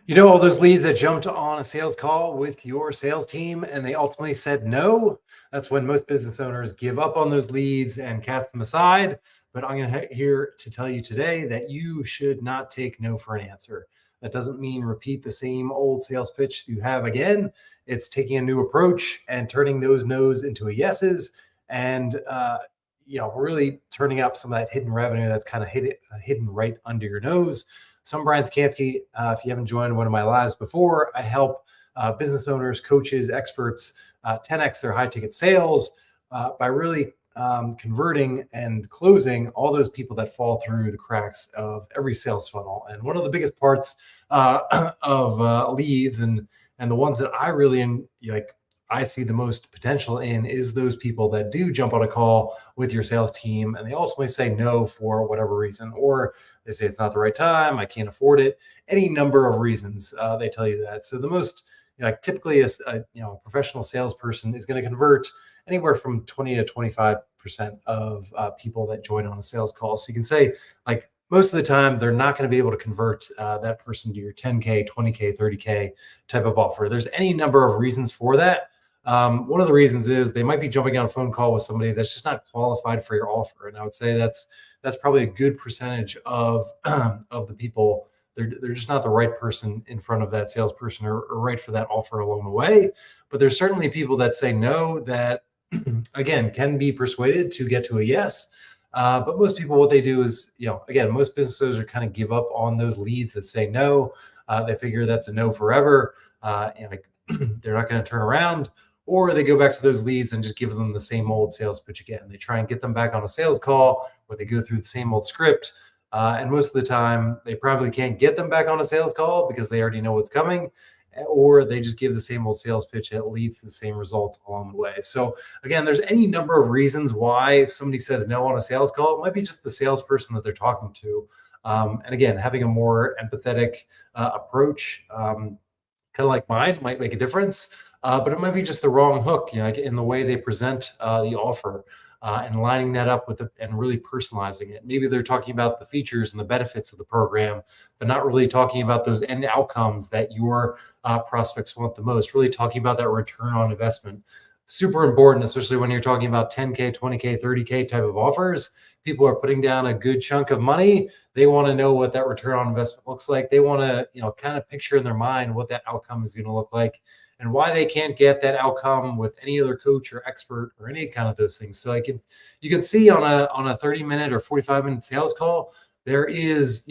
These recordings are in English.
You know, all those leads that jumped on a sales call with your sales team and they ultimately said no. That's when most business owners give up on those leads and cast them aside. But I'm here to tell you today that you should not take no for an answer. That doesn't mean repeat the same old sales pitch you have again. It's taking a new approach and turning those no's into a yeses, and really turning up some of that hidden revenue that's kind of hidden right under your nose. So I'm Brian Czekanski. If you haven't joined one of my lives before, I help business owners, coaches, experts 10x their high ticket sales by really converting and closing all those people that fall through the cracks of every sales funnel. And one of the biggest parts of leads and the ones that I really I see the most potential in is those people that do jump on a call with your sales team and they ultimately say no for whatever reason, or they say it's not the right time, I can't afford it, any number of reasons they tell you that. So the most typically a professional salesperson is going to convert anywhere from 20 to 25% of people that join on a sales call. So you can say most of the time, they're not going to be able to convert that person to your 10K, 20K, 30K type of offer. There's any number of reasons for that. One of the reasons is they might be jumping on a phone call with somebody that's just not qualified for your offer. And I would say that's probably a good percentage of the people. They're just not the right person in front of that salesperson or right for that offer along the way. But there's certainly people that say no that, again, can be persuaded to get to a yes. But most people, what they do is, again, most business owners are kind of give up on those leads that say no. They figure that's a no forever. They're not going to turn around, or they go back to those leads and just give them the same old sales pitch again. They try and get them back on a sales call where they go through the same old script. And most of the time, they probably can't get them back on a sales call because they already know what's coming, or they just give the same old sales pitch that leads to the same results along the way. So again, there's any number of reasons why if somebody says no on a sales call. It might be just the salesperson that they're talking to. And again, having a more empathetic approach, kind of like mine, might make a difference. But it might be just the wrong hook, in the way they present the offer. And lining that up with and really personalizing it. Maybe they're talking about the features and the benefits of the program, but not really talking about those end outcomes that your prospects want the most, really talking about that return on investment. Super important, especially when you're talking about 10K, 20K, 30K type of offers. People are putting down a good chunk of money. They want to know what that return on investment looks like. They want to, kind of picture in their mind what that outcome is going to look like, and why they can't get that outcome with any other coach or expert or any kind of those things. So you can see on a 30-minute or 45-minute sales call, there is,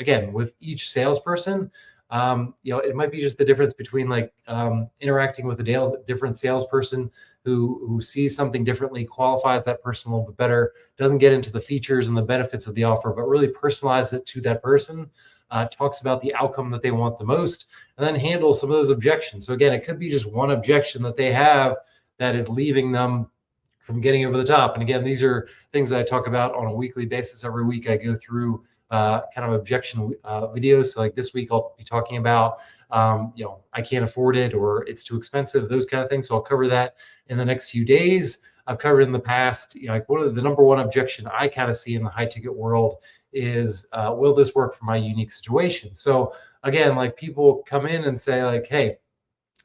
again, with each salesperson, it might be just the difference between interacting with a different salesperson who sees something differently, qualifies that person a little bit better, doesn't get into the features and the benefits of the offer, but really personalize it to that person. Talks about the outcome that they want the most, and then handles some of those objections. So again, it could be just one objection that they have that is leaving them from getting over the top. And again, these are things that I talk about on a weekly basis. Every week I go through kind of objection videos. So like this week, I'll be talking about, I can't afford it, or it's too expensive, those kind of things. So I'll cover that in the next few days. I've covered in the past, one of the number one objection I kind of see in the high ticket world is, will this work for my unique situation? So again, people come in and say hey,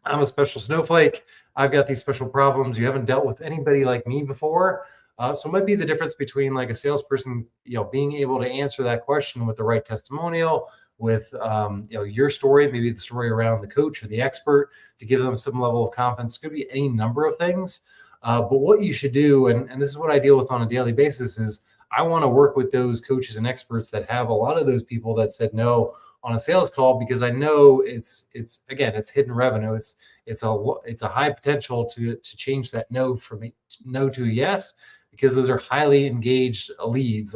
I'm a special snowflake. I've got these special problems. You haven't dealt with anybody like me before. So it might be the difference between a salesperson, being able to answer that question with the right testimonial, with your story, maybe the story around the coach or the expert, to give them some level of confidence. It could be any number of things. But what you should do, and this is what I deal with on a daily basis, is I want to work with those coaches and experts that have a lot of those people that said no on a sales call, because I know it's hidden revenue. It's a high potential to change that no from no to yes, because those are highly engaged leads.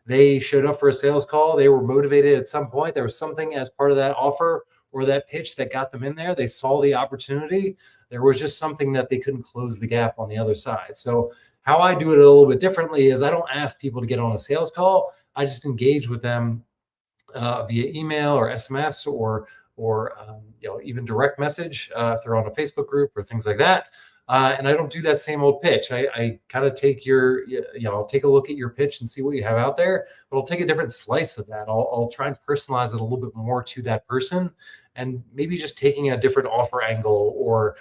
They showed up for a sales call. They were motivated at some point. There was something as part of that offer or that pitch that got them in there. They saw the opportunity. There was just something that they couldn't close the gap on the other side. So how I do it a little bit differently is I don't ask people to get on a sales call. I just engage with them via email or SMS or even direct message if they're on a Facebook group or things like that. And I don't do that same old pitch. I kind of take I'll take a look at your pitch and see what you have out there, but I'll take a different slice of that. I'll try and personalize it a little bit more to that person, and maybe just taking a different offer angle or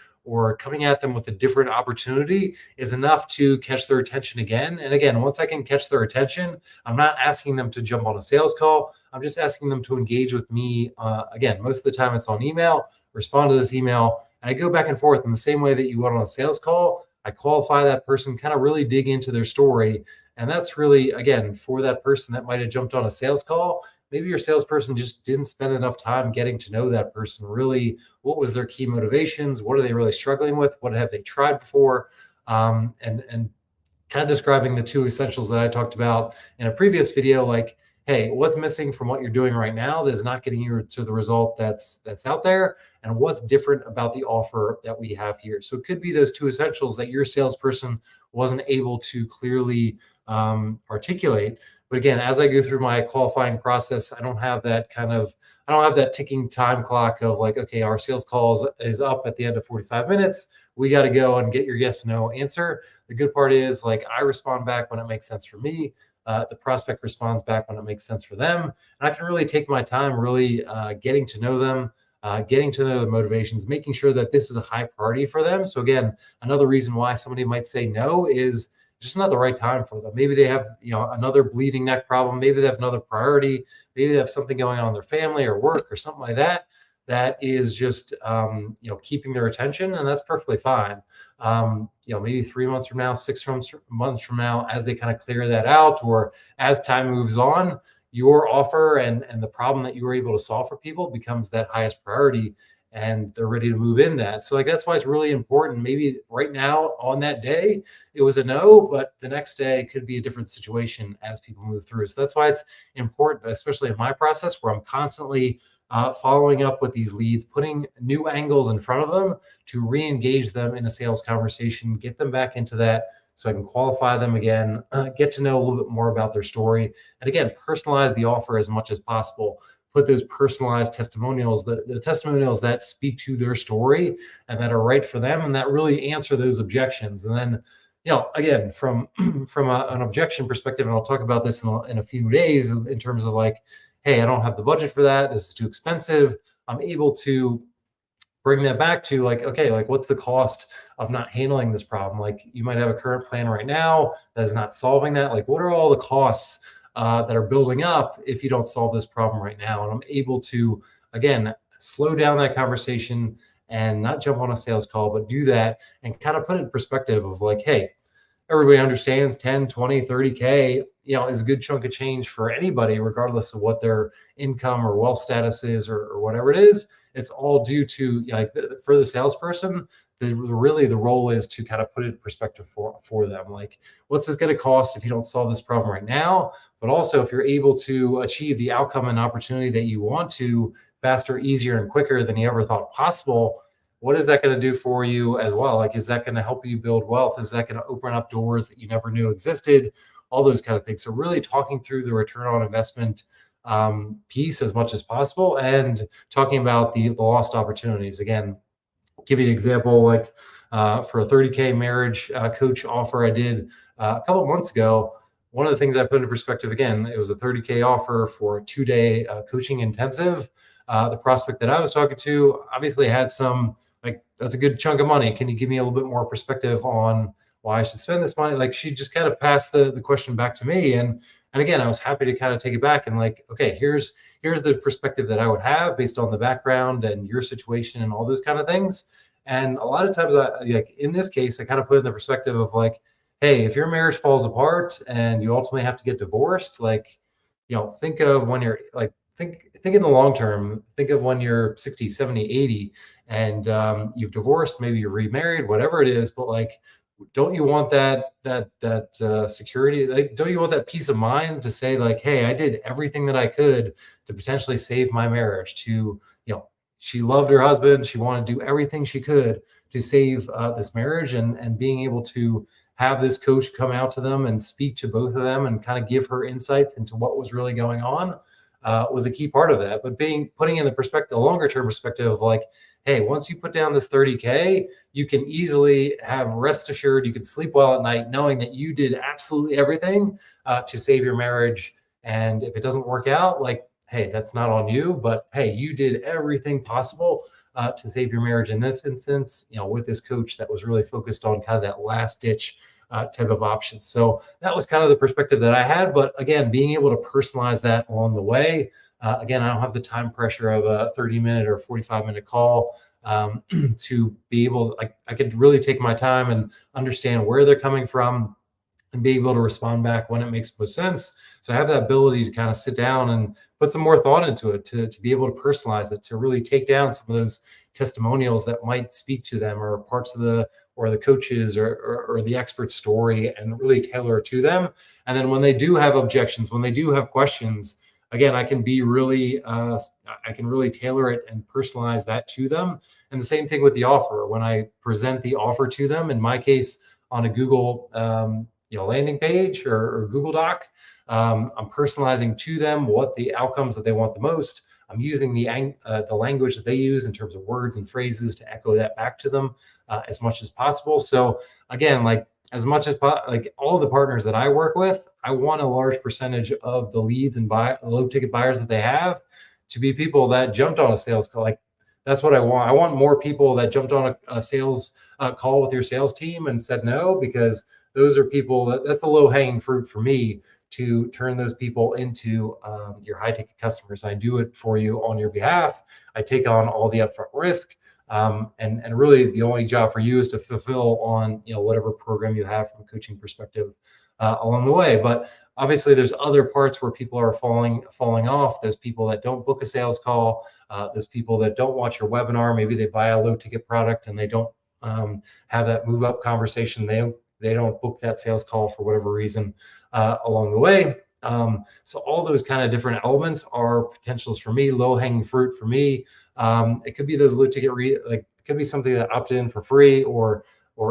coming at them with a different opportunity is enough to catch their attention again. And again, once I can catch their attention, I'm not asking them to jump on a sales call. I'm just asking them to engage with me. Again, most of the time it's on email, respond to this email, and I go back and forth in the same way that you would on a sales call. I qualify that person, kind of really dig into their story. And that's really, again, for that person that might have jumped on a sales call. Maybe your salesperson just didn't spend enough time getting to know that person. Really, what was their key motivations? What are they really struggling with? What have they tried before? And kind of describing the two essentials that I talked about in a previous video, like, hey, what's missing from what you're doing right now that is not getting you to the result that's out there, and what's different about the offer that we have here. So it could be those two essentials that your salesperson wasn't able to clearly articulate. But again, as I go through my qualifying process, I don't have that ticking time clock of like, okay, our sales call is up at the end of 45 minutes. We got to go and get your yes, no answer. The good part is, like, I respond back when it makes sense for me. The prospect responds back when it makes sense for them. And I can really take my time, really getting to know them, getting to know their motivations, making sure that this is a high priority for them. So again, another reason why somebody might say no is just not the right time for them. Maybe they have, another bleeding neck problem. Maybe they have another priority. Maybe they have something going on in their family or work or something like that. That is just, keeping their attention, and that's perfectly fine. Maybe 3 months from now, 6 months from now, as they kind of clear that out, or as time moves on, your offer and the problem that you were able to solve for people becomes that highest priority, and they're ready to move in that. So like, that's why it's really important. Maybe right now on that day, it was a no, but the next day could be a different situation as people move through. So that's why it's important, especially in my process, where I'm constantly following up with these leads, putting new angles in front of them to re-engage them in a sales conversation, get them back into that so I can qualify them again, get to know a little bit more about their story. And again, personalize the offer as much as possible. Put those personalized testimonials, the testimonials that speak to their story and that are right for them, and that really answer those objections. And then, again, from an objection perspective, and I'll talk about this in a few days in terms of like, hey, I don't have the budget for that. This is too expensive. I'm able to bring that back to like, okay, like, what's the cost of not handling this problem? Like, you might have a current plan right now that is not solving that. Like, what are all the costs that are building up if you don't solve this problem right now? And I'm able to, again, slow down that conversation and not jump on a sales call, but do that and kind of put it in perspective of like, hey, everybody understands 10, 20, 30K, is a good chunk of change for anybody, regardless of what their income or wealth status is or whatever it is. It's all due to, for the salesperson, really the role is to kind of put it in perspective for them. Like, what's this going to cost if you don't solve this problem right now? But also, if you're able to achieve the outcome and opportunity that you want to faster, easier, and quicker than you ever thought possible, what is that going to do for you as well? Like, is that going to help you build wealth? Is that going to open up doors that you never knew existed? All those kind of things. So really talking through the return on investment piece as much as possible, and talking about the lost opportunities. Again, give you an example, like for a 30K marriage coach offer I did a couple of months ago. One of the things I put into perspective, again, it was a 30K offer for a 2-day coaching intensive. The prospect that I was talking to obviously had some, like, that's a good chunk of money. Can you give me a little bit more perspective on why I should spend this money? Like, she just kind of passed the question back to me. And again, I was happy to kind of take it back and like, okay, here's the perspective that I would have based on the background and your situation and all those kind of things. And a lot of times, like in this case, I kind of put in the perspective of like, hey, if your marriage falls apart and you ultimately have to get divorced, like, think of when you're like, think in the long term, think of when you're 60, 70, 80, and you've divorced, maybe you're remarried, whatever it is, but like, don't you want that security? Like, don't you want that peace of mind to say like, hey, I did everything that I could to potentially save my marriage? She loved her husband. She wanted to do everything she could to save this marriage, and being able to have this coach come out to them and speak to both of them and kind of give her insights into what was really going on. was a key part of that. But putting in the perspective, the longer term perspective of like, hey, once you put down this 30K, you can easily have rest assured, you can sleep well at night knowing that you did absolutely everything to save your marriage. And if it doesn't work out, like, hey, that's not on you, but hey, you did everything possible to save your marriage in this instance, with this coach that was really focused on kind of that last ditch type of option. So that was kind of the perspective that I had. But again, being able to personalize that along the way. Again, I don't have the time pressure of a 30-minute or 45-minute call to be able, I could really take my time and understand where they're coming from and be able to respond back when it makes most sense. So I have that ability to kind of sit down and put some more thought into it, to be able to personalize it, to really take down some of those testimonials that might speak to them, or parts of the coaches or the expert story, and really tailor it to them. And then when they do have objections, when they do have questions, again, I can really tailor it and personalize that to them. And the same thing with the offer. When I present the offer to them, in my case, on a Google landing page or Google Doc, I'm personalizing to them what the outcomes that they want the most. I'm using the language that they use in terms of words and phrases to echo that back to them as much as possible. So again, like, as much as like all the partners that I work with, I want a large percentage of the leads and low ticket buyers that they have to be people that jumped on a sales call. Like, that's what I want. I want more people that jumped on a sales call with your sales team and said no, because those are people that's the low hanging fruit for me, to turn those people into your high ticket customers. I do it for you on your behalf. I take on all the upfront risk. And really the only job for you is to fulfill on whatever program you have from a coaching perspective along the way. But obviously there's other parts where people are falling off. There's people that don't book a sales call. There's people that don't watch your webinar. Maybe they buy a low ticket product and they don't have that move up conversation. They don't book that sales call for whatever reason along the way. So all those kind of different elements are potentials for me, low hanging fruit for me. It could be those low ticket, it could be something that opted in for free, or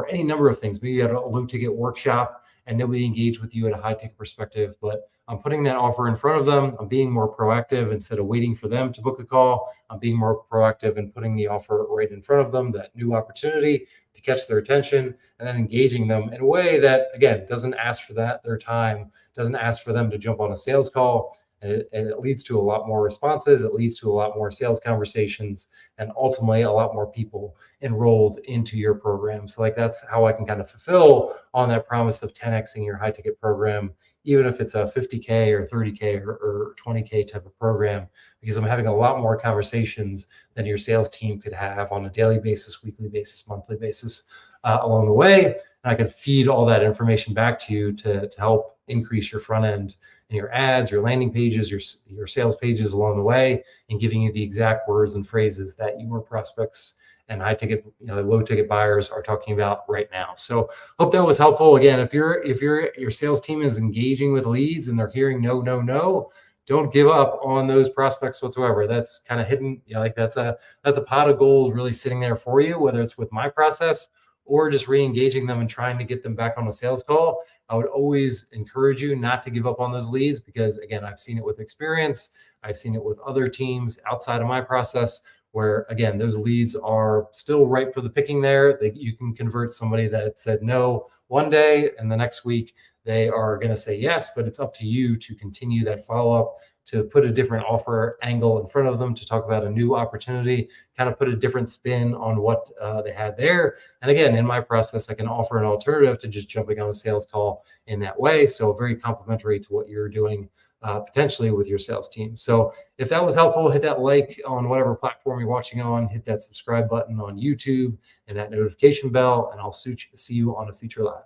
any number of things. Maybe you had a low ticket workshop and nobody engaged with you at a high ticket perspective, but I'm putting that offer in front of them. I'm being more proactive instead of waiting for them to book a call. I'm being more proactive and putting the offer right in front of them, that new opportunity to catch their attention, and then engaging them in a way that, again, doesn't ask for their time, doesn't ask for them to jump on a sales call. And it leads to a lot more responses. It leads to a lot more sales conversations, and ultimately a lot more people enrolled into your program. So like, that's how I can kind of fulfill on that promise of 10xing your high ticket program, even if it's a 50K or 30K or 20K type of program, because I'm having a lot more conversations than your sales team could have on a daily basis, weekly basis, monthly basis along the way. And I can feed all that information back to you to help increase your front end and your ads, your landing pages, your sales pages along the way, and giving you the exact words and phrases that your prospects and high ticket, low ticket buyers are talking about right now. So hope that was helpful. Again, if your sales team is engaging with leads and they're hearing no, no, no, don't give up on those prospects whatsoever. That's kind of hidden, that's a pot of gold really sitting there for you, whether it's with my process or just re-engaging them and trying to get them back on a sales call. I would always encourage you not to give up on those leads, because again, I've seen it with experience. I've seen it with other teams outside of my process, where again, those leads are still ripe for the picking there. You can convert somebody that said no one day, and the next week they are going to say yes, but it's up to you to continue that follow-up, to put a different offer angle in front of them, to talk about a new opportunity, kind of put a different spin on what they had there. And again, in my process, I can offer an alternative to just jumping on a sales call in that way. So very complementary to what you're doing potentially with your sales team. So if that was helpful, hit that like on whatever platform you're watching on, hit that subscribe button on YouTube and that notification bell, and I'll see you on a future live.